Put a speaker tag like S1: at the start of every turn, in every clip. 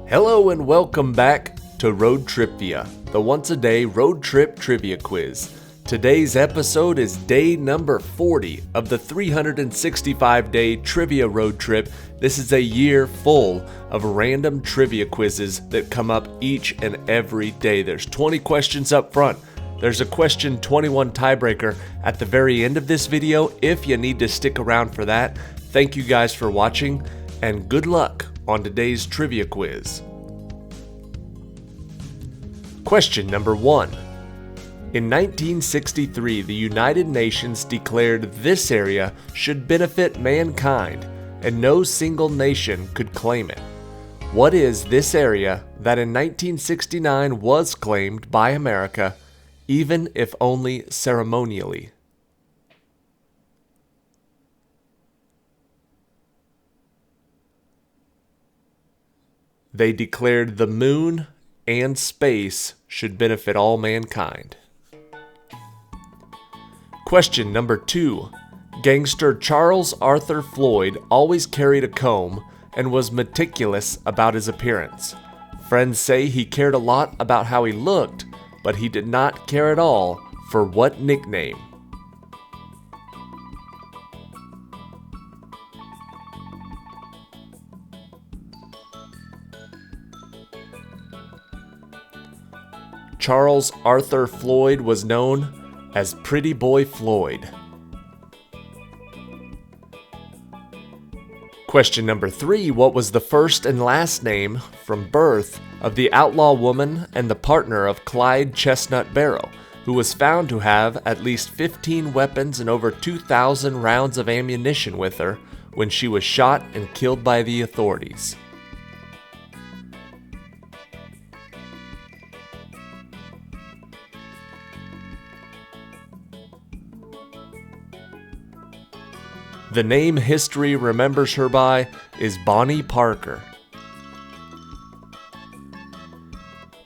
S1: Hello and welcome back to ROADTRIpVIA, the once-a-day road trip trivia quiz. Today's episode is day number 40 of the 365-day trivia road trip. This is a year full of random trivia quizzes that come up each and every day. There's 20 questions up front. There's a question 21 tiebreaker at the very end of this video if you need to stick around for that. Thank you guys for watching and good luck on today's trivia quiz. Question number 1. In 1963, the United Nations declared this area should benefit mankind and no single nation could claim it. What is this area that in 1969 was claimed by America, even if only ceremonially? They declared the moon and space should benefit all mankind. Question number 2. Gangster Charles Arthur Floyd always carried a comb and was meticulous about his appearance. Friends say he cared a lot about how he looked, but he did not care at all for what nickname? Charles Arthur Floyd was known as Pretty Boy Floyd. Question number 3. What was the first and last name from birth of the outlaw woman and the partner of Clyde Chestnut Barrow, who was found to have at least 15 weapons and over 2,000 rounds of ammunition with her when she was shot and killed by the authorities? The name history remembers her by is Bonnie Parker.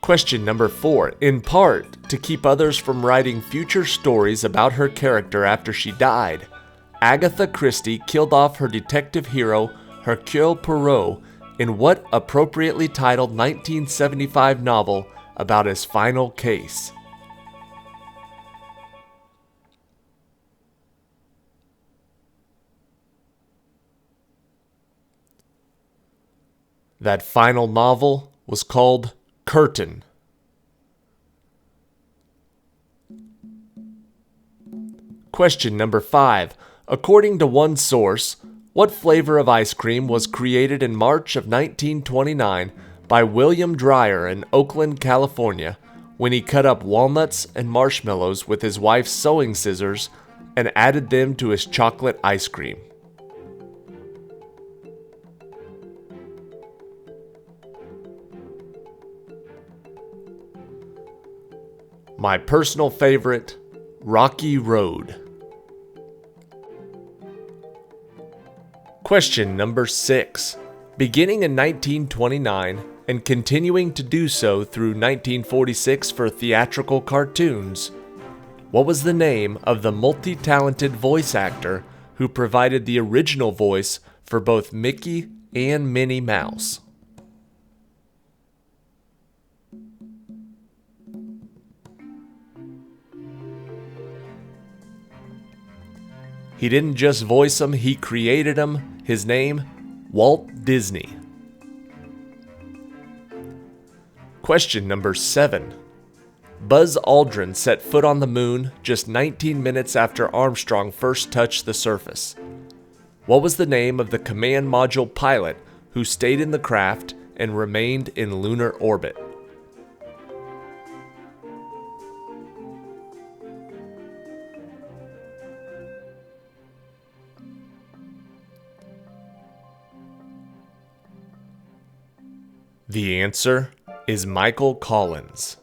S1: Question number 4. In part, to keep others from writing future stories about her character after she died, Agatha Christie killed off her detective hero, Hercule Poirot, in what appropriately titled 1975 novel about his final case? That final novel was called Curtain. Question number 5. According to one source, what flavor of ice cream was created in March of 1929 by William Dreyer in Oakland, California, when he cut up walnuts and marshmallows with his wife's sewing scissors and added them to his chocolate ice cream? My personal favorite, Rocky Road. Question number 6. Beginning in 1929 and continuing to do so through 1946 for theatrical cartoons, what was the name of the multi-talented voice actor who provided the original voice for both Mickey and Minnie Mouse? He didn't just voice him, he created him. His name, Walt Disney. Question number 7. Buzz Aldrin set foot on the moon just 19 minutes after Armstrong first touched the surface. What was the name of the command module pilot who stayed in the craft and remained in lunar orbit? The answer is Michael Collins.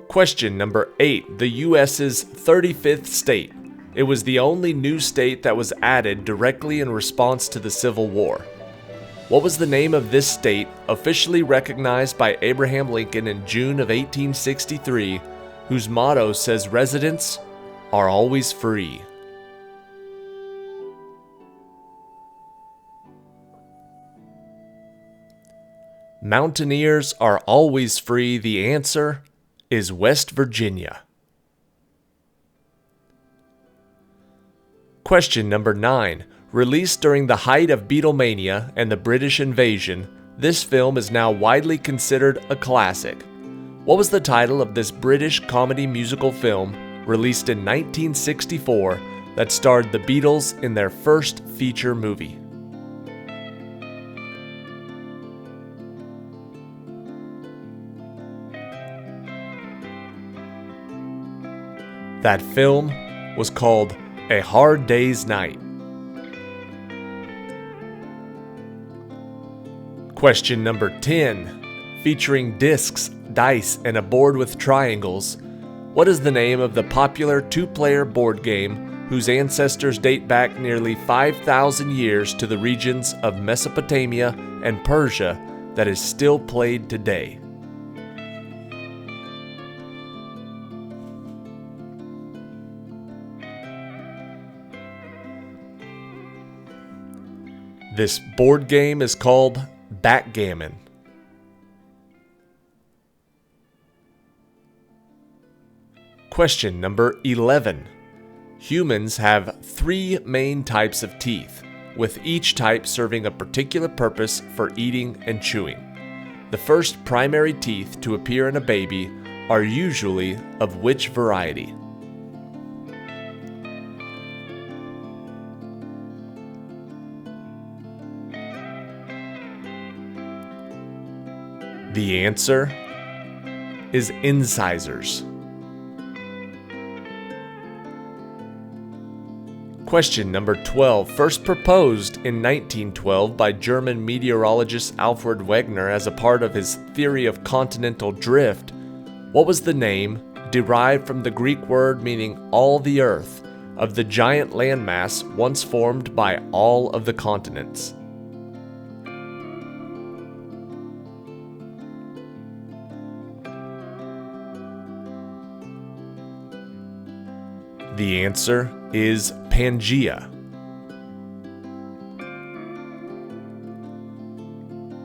S1: Question number 8. The U.S.'s 35th state. It was the only new state that was added directly in response to the Civil War. What was the name of this state, officially recognized by Abraham Lincoln in June of 1863, whose motto says residents are always free? Mountaineers are always free. The answer is West Virginia. Question number 9. Released during the height of Beatlemania and the British invasion, this film is now widely considered a classic. What was the title of this British comedy musical film released in 1964 that starred the Beatles in their first feature movie? That film was called A Hard Day's Night. Question number 10. Featuring discs, dice, and a board with triangles, what is the name of the popular two-player board game whose ancestors date back nearly 5,000 years to the regions of Mesopotamia and Persia that is still played today? This board game is called backgammon. Question number 11. Humans have 3 main types of teeth, with each type serving a particular purpose for eating and chewing. The first primary teeth to appear in a baby are usually of which variety? The answer is incisors. Question number 12. First proposed in 1912 by German meteorologist Alfred Wegener as a part of his theory of continental drift, what was the name, derived from the Greek word meaning all the earth, of the giant landmass once formed by all of the continents? The answer is Pangaea.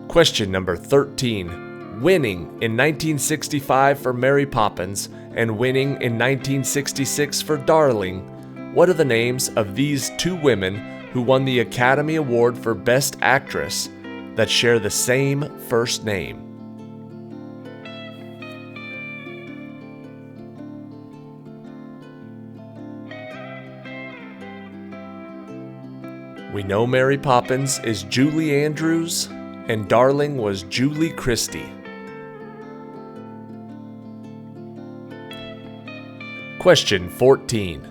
S1: Question number 13. Winning in 1965 for Mary Poppins and winning in 1966 for Darling, what are the names of these 2 women who won the Academy Award for Best Actress that share the same first name? We know Mary Poppins is Julie Andrews, and Darling was Julie Christie. Question 14.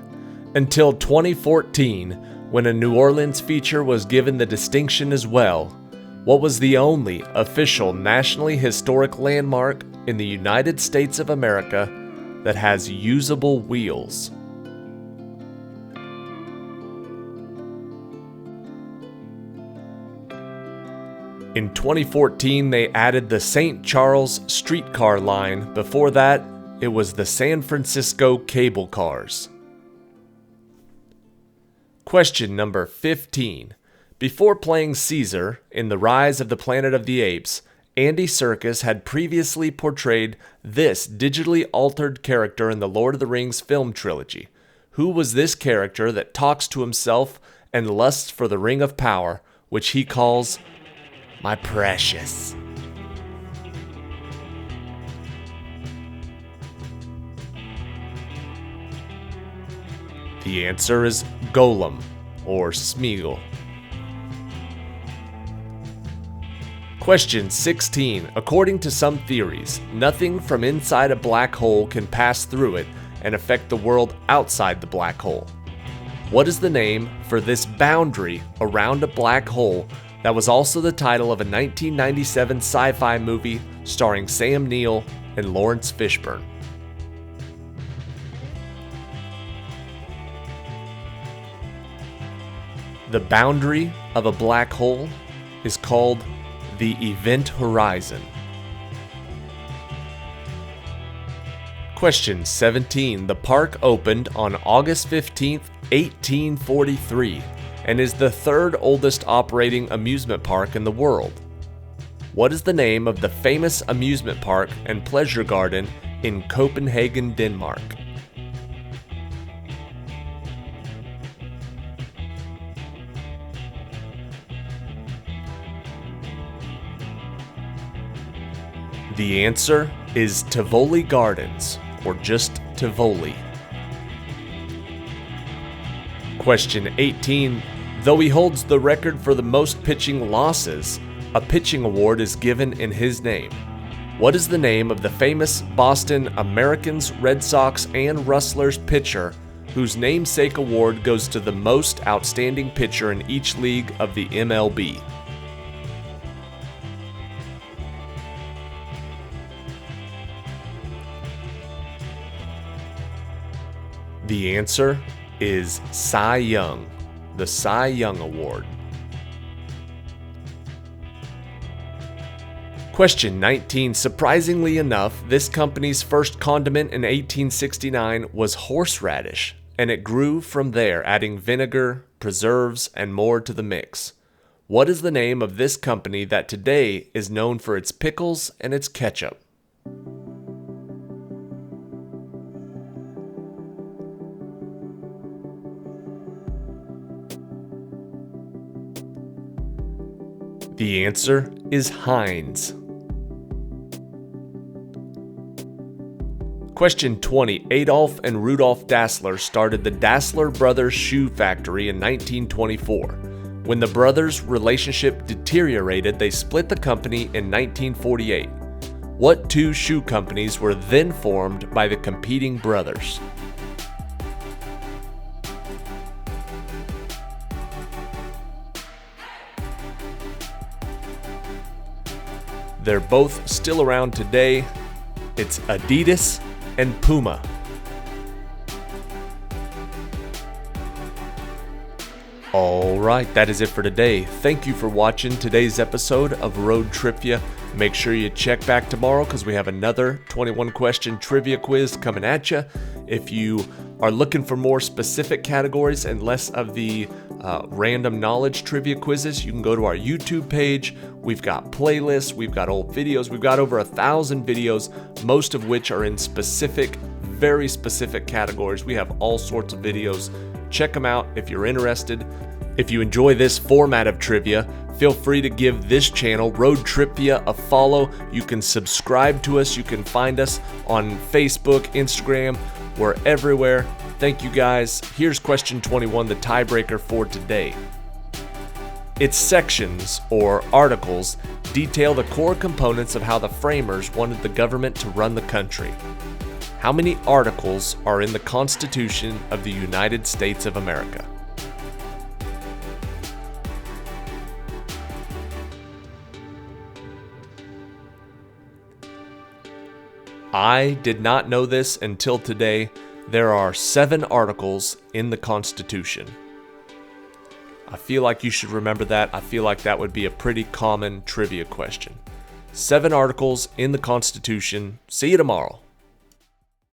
S1: Until 2014, when a New Orleans feature was given the distinction as well, what was the only official nationally historic landmark in the United States of America that has usable wheels? In 2014, they added the St. Charles streetcar line. Before that, it was the San Francisco cable cars. Question number 15. Before playing Caesar in The Rise of the Planet of the Apes, Andy Serkis had previously portrayed this digitally altered character in the Lord of the Rings film trilogy. Who was this character that talks to himself and lusts for the Ring of Power, which he calls my precious? The answer is Golem, or Smeagol. Question 16. According to some theories, nothing from inside a black hole can pass through it and affect the world outside the black hole. What is the name for this boundary around a black hole that was also the title of a 1997 sci-fi movie starring Sam Neill and Lawrence Fishburne? The boundary of a black hole is called the event horizon. Question 17. The park opened on August 15, 1843, and is the 3rd oldest operating amusement park in the world. What is the name of the famous amusement park and pleasure garden in Copenhagen, Denmark? The answer is Tivoli Gardens, or just Tivoli. Question 18. Though he holds the record for the most pitching losses, a pitching award is given in his name. What is the name of the famous Boston Americans, Red Sox, and Rustlers pitcher whose namesake award goes to the most outstanding pitcher in each league of the MLB? The answer is Cy Young, the Cy Young Award. Question 19. Surprisingly enough, this company's first condiment in 1869 was horseradish, and it grew from there, adding vinegar, preserves, and more to the mix. What is the name of this company that today is known for its pickles and its ketchup? The answer is Heinz. Question 20. Adolf and Rudolf Dassler started the Dassler Brothers Shoe Factory in 1924. When the brothers' relationship deteriorated, they split the company in 1948. What two shoe companies were then formed by the competing brothers? They're both still around today. It's Adidas and Puma. Alright, that is it for today. Thank you for watching today's episode of Road TRIpVIA. Make sure you check back tomorrow because we have another 21 question trivia quiz coming at you. If you are looking for more specific categories and less of the random knowledge trivia quizzes, you can go to our YouTube page. We've got playlists, we've got old videos, we've got over 1,000 videos, most of which are in specific, very specific categories. We have all sorts of videos. Check them out if you're interested. If you enjoy this format of trivia, feel free to give this channel, Road TRIpVIA, a follow. You can subscribe to us. You can find us on Facebook, Instagram. We're everywhere. Thank you guys. Here's question 21, the tiebreaker for today. Its sections, or articles, detail the core components of how the framers wanted the government to run the country. How many articles are in the Constitution of the United States of America? I did not know this until today. There are 7 articles in the Constitution. I feel like you should remember that. I feel like that would be a pretty common trivia question. 7 articles in the Constitution. See you tomorrow.